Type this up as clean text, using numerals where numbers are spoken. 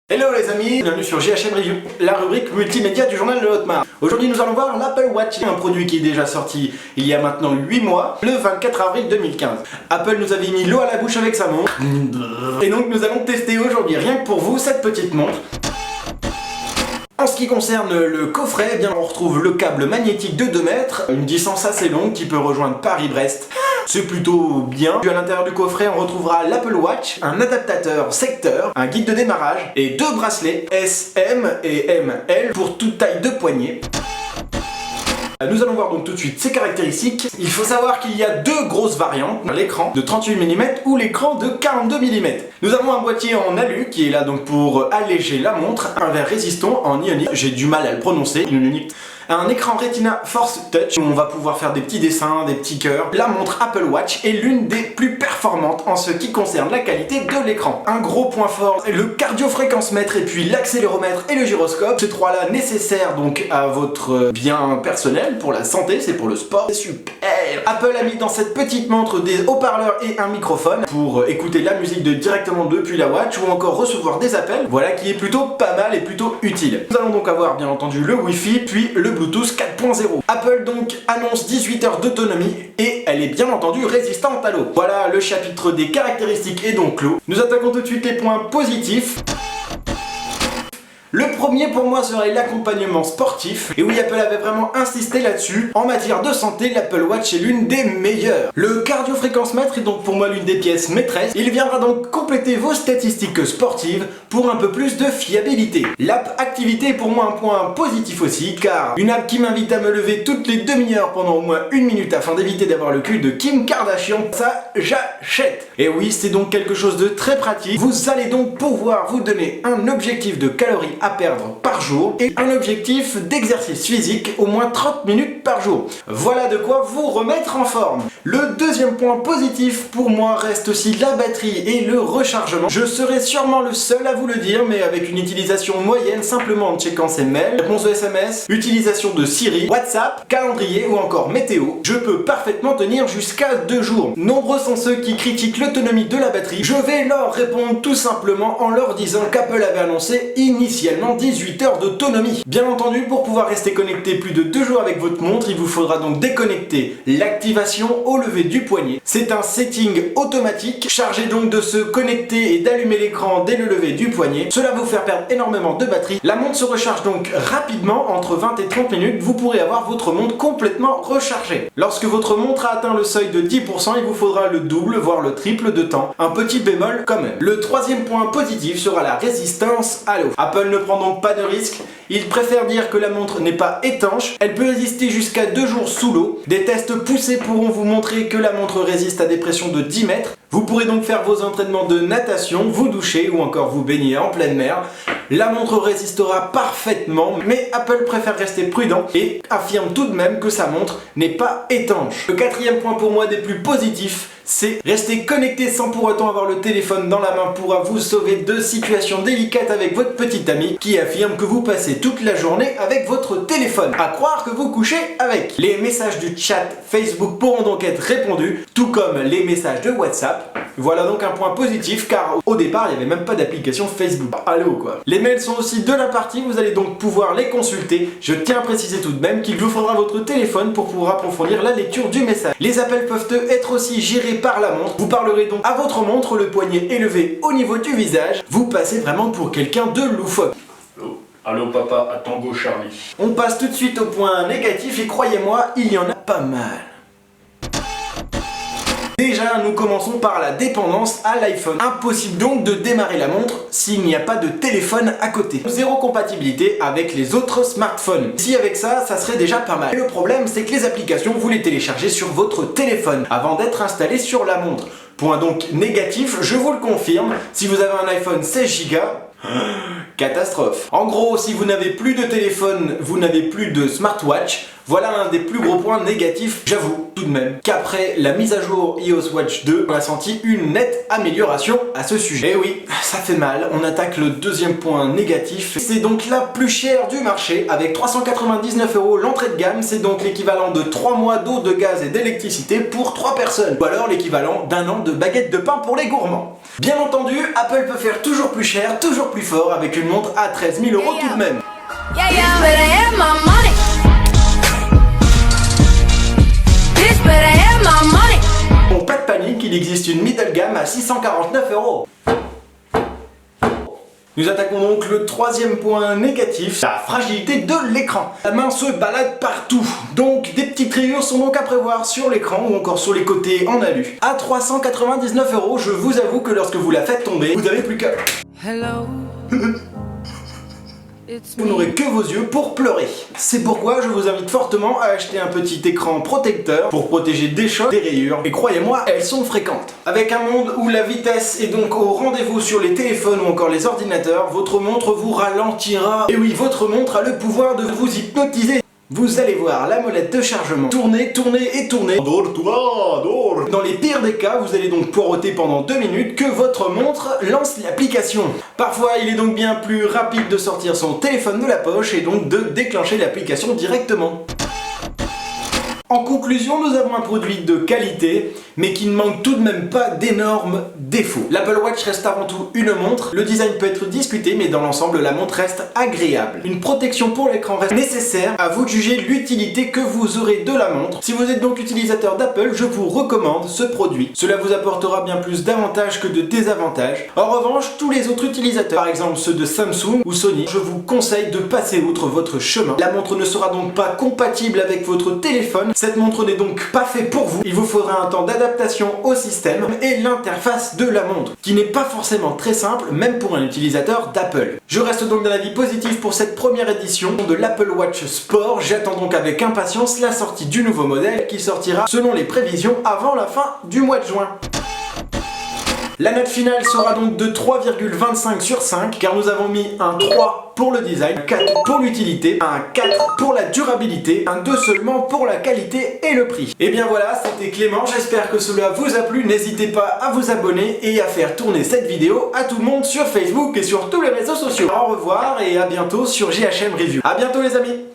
Hello les amis, bienvenue sur GHM Review, la rubrique multimédia du journal de Haute-Marne. Aujourd'hui nous allons voir l'Apple Watch, un produit qui est déjà sorti il y a maintenant 8 mois, le 24 avril 2015. Apple nous avait mis l'eau à la bouche avec sa montre, et donc nous allons tester aujourd'hui, rien que pour vous, cette petite montre. En ce qui concerne le coffret, eh bien on retrouve le câble magnétique de 2 mètres, une distance assez longue qui peut rejoindre Paris-Brest. C'est plutôt bien. Puis à l'intérieur du coffret, on retrouvera l'Apple Watch, un adaptateur secteur, un guide de démarrage et 2 bracelets S, M et ML pour toute taille de poignet. Nous allons voir donc tout de suite ses caractéristiques. Il faut savoir qu'il y a 2 grosses variantes, l'écran de 38 mm ou l'écran de 42 mm. Nous avons un boîtier en alu qui est là donc pour alléger la montre, un verre résistant en ionique, j'ai du mal à le prononcer, ionique. Un écran Retina Force Touch où on va pouvoir faire des petits dessins, des petits cœurs. La montre Apple Watch est l'une des plus performantes en ce qui concerne la qualité de l'écran. Un gros point fort, le cardio-fréquence-mètre et puis l'accéléromètre et le gyroscope. Ces 3-là nécessaires donc à votre bien personnel, pour la santé, c'est pour le sport, c'est super. Apple a mis dans cette petite montre des haut-parleurs et un microphone pour écouter la musique directement depuis la Watch ou encore recevoir des appels. Voilà qui est plutôt pas mal et plutôt utile. Nous allons donc avoir bien entendu le Wi-Fi puis le Bluetooth 4.0. Apple donc annonce 18 heures d'autonomie et elle est bien entendu résistante à l'eau. Voilà, le chapitre des caractéristiques est donc clos. Nous attaquons tout de suite les points positifs. Le premier pour moi serait l'accompagnement sportif, et oui, Apple avait vraiment insisté là-dessus. En matière de santé, l'Apple Watch est l'une des meilleures. Le cardio-fréquence-mètre est donc pour moi l'une des pièces maîtresses. Il viendra donc compléter vos statistiques sportives pour un peu plus de fiabilité. L'app Activité est pour moi un point positif aussi, car une app qui m'invite à me lever toutes les demi-heures pendant au moins 1 minute afin d'éviter d'avoir le cul de Kim Kardashian, ça j'achète. Et oui, c'est donc quelque chose de très pratique. Vous allez donc pouvoir vous donner un objectif de calories à perdre par jour et un objectif d'exercice physique au moins 30 minutes par jour. Voilà de quoi vous remettre en forme. Le deuxième point positif pour moi reste aussi la batterie et le rechargement. Je serai sûrement le seul à vous le dire, mais avec une utilisation moyenne simplement en checkant ses mails, réponse aux SMS, utilisation de Siri, WhatsApp, calendrier ou encore météo, je peux parfaitement tenir jusqu'à 2 jours. Nombreux sont ceux qui critiquent l'autonomie de la batterie. Je vais leur répondre tout simplement en leur disant qu'Apple avait annoncé initialement 18 heures d'autonomie. Bien entendu, pour pouvoir rester connecté plus de 2 jours avec votre montre, il vous faudra donc déconnecter l'activation au lever du poignet. C'est un setting automatique, chargé donc de se connecter et d'allumer l'écran dès le lever du poignet. Cela va vous faire perdre énormément de batterie. La montre se recharge donc rapidement, entre 20 et 30 minutes, vous pourrez avoir votre montre complètement rechargée. Lorsque votre montre a atteint le seuil de 10%, il vous faudra le double, voire le triple de temps. Un petit bémol quand même. Le troisième point positif sera la résistance à l'eau. Apple ne prend donc pas de risque, il préfère dire que la montre n'est pas étanche, elle peut résister jusqu'à 2 jours sous l'eau. Des tests poussés pourront vous montrer que la montre résiste à des pressions de 10 mètres. Vous pourrez donc faire vos entraînements de natation, vous doucher ou encore vous baigner en pleine mer. La montre résistera parfaitement, mais Apple préfère rester prudent et affirme tout de même que sa montre n'est pas étanche. Le quatrième point pour moi des plus positifs, c'est rester connecté sans pour autant avoir le téléphone dans la main pourra vous sauver de situations délicates avec votre petit ami qui affirme que vous passez toute la journée avec votre téléphone. À croire que vous couchez avec. Les messages du chat Facebook pourront donc être répondus, tout comme les messages de WhatsApp. Voilà donc un point positif car au départ il n'y avait même pas d'application Facebook. Allô quoi. Les mails sont aussi de la partie, vous allez donc pouvoir les consulter. Je tiens à préciser tout de même qu'il vous faudra votre téléphone pour pouvoir approfondir la lecture du message. Les appels peuvent être aussi gérés par la montre. Vous parlerez donc à votre montre, le poignet élevé au niveau du visage. Vous passez vraiment pour quelqu'un de loufoque. Allô papa, à Tango Charlie. On passe tout de suite au point négatif et croyez-moi, il y en a pas mal. Déjà, nous commençons par la dépendance à l'iPhone. Impossible donc de démarrer la montre s'il n'y a pas de téléphone à côté. Zéro compatibilité avec les autres smartphones. Si avec ça, ça serait déjà pas mal. Et le problème, c'est que les applications, vous les téléchargez sur votre téléphone avant d'être installées sur la montre. Point donc négatif, je vous le confirme, si vous avez un iPhone 16 Go, catastrophe. En gros, si vous n'avez plus de téléphone, vous n'avez plus de smartwatch, Voilà un des plus gros points négatifs, j'avoue tout de même, qu'après la mise à jour iOS Watch 2, on a senti une nette amélioration à ce sujet. Et oui, ça fait mal, on attaque le deuxième point négatif, c'est donc la plus chère du marché, avec 399 € l'entrée de gamme, c'est donc l'équivalent de 3 mois d'eau, de gaz et d'électricité pour 3 personnes, ou alors l'équivalent d'un an de baguette de pain pour les gourmands. Bien entendu, Apple peut faire toujours plus cher, toujours plus fort, avec une montre à 13 000 € tout de même. Bon, pas de panique, il existe une middle gamme à 649 €. Nous attaquons donc le troisième point négatif, la fragilité de l'écran. La main se balade partout, donc des petites rayures sont donc à prévoir sur l'écran ou encore sur les côtés en alu. À 399 €, je vous avoue que lorsque vous la faites tomber, vous n'avez plus qu'à... Vous n'aurez que vos yeux pour pleurer. C'est pourquoi je vous invite fortement à acheter un petit écran protecteur pour protéger des chocs, des rayures. Et croyez-moi, elles sont fréquentes. Avec un monde où la vitesse est donc au rendez-vous sur les téléphones ou encore les ordinateurs, votre montre vous ralentira. Et oui, votre montre a le pouvoir de vous hypnotiser. Vous allez voir la molette de chargement tourner, tourner et tourner. Dors-toi, dors. Dans les pires des cas, vous allez donc poireauter pendant 2 minutes que votre montre lance l'application. Parfois, il est donc bien plus rapide de sortir son téléphone de la poche et donc de déclencher l'application directement. En conclusion, nous avons un produit de qualité, mais qui ne manque tout de même pas d'énormes défauts. L'Apple Watch reste avant tout une montre, le design peut être discuté, mais dans l'ensemble, la montre reste agréable. Une protection pour l'écran reste nécessaire, à vous de juger l'utilité que vous aurez de la montre. Si vous êtes donc utilisateur d'Apple, je vous recommande ce produit. Cela vous apportera bien plus d'avantages que de désavantages. En revanche, tous les autres utilisateurs, par exemple ceux de Samsung ou Sony, je vous conseille de passer outre votre chemin. La montre ne sera donc pas compatible avec votre téléphone. Cette montre n'est donc pas faite pour vous. Il vous faudra un temps d'adaptation au système et l'interface de la montre, qui n'est pas forcément très simple, même pour un utilisateur d'Apple. Je reste donc d'un avis positif pour cette première édition de l'Apple Watch Sport. J'attends donc avec impatience la sortie du nouveau modèle qui sortira selon les prévisions avant la fin du mois de juin. La note finale sera donc de 3,25 sur 5 car nous avons mis un 3 pour le design, un 4 pour l'utilité, un 4 pour la durabilité, un 2 seulement pour la qualité et le prix. Et bien voilà, c'était Clément, j'espère que cela vous a plu, n'hésitez pas à vous abonner et à faire tourner cette vidéo à tout le monde sur Facebook et sur tous les réseaux sociaux. Au revoir et à bientôt sur JHM Review. A bientôt les amis.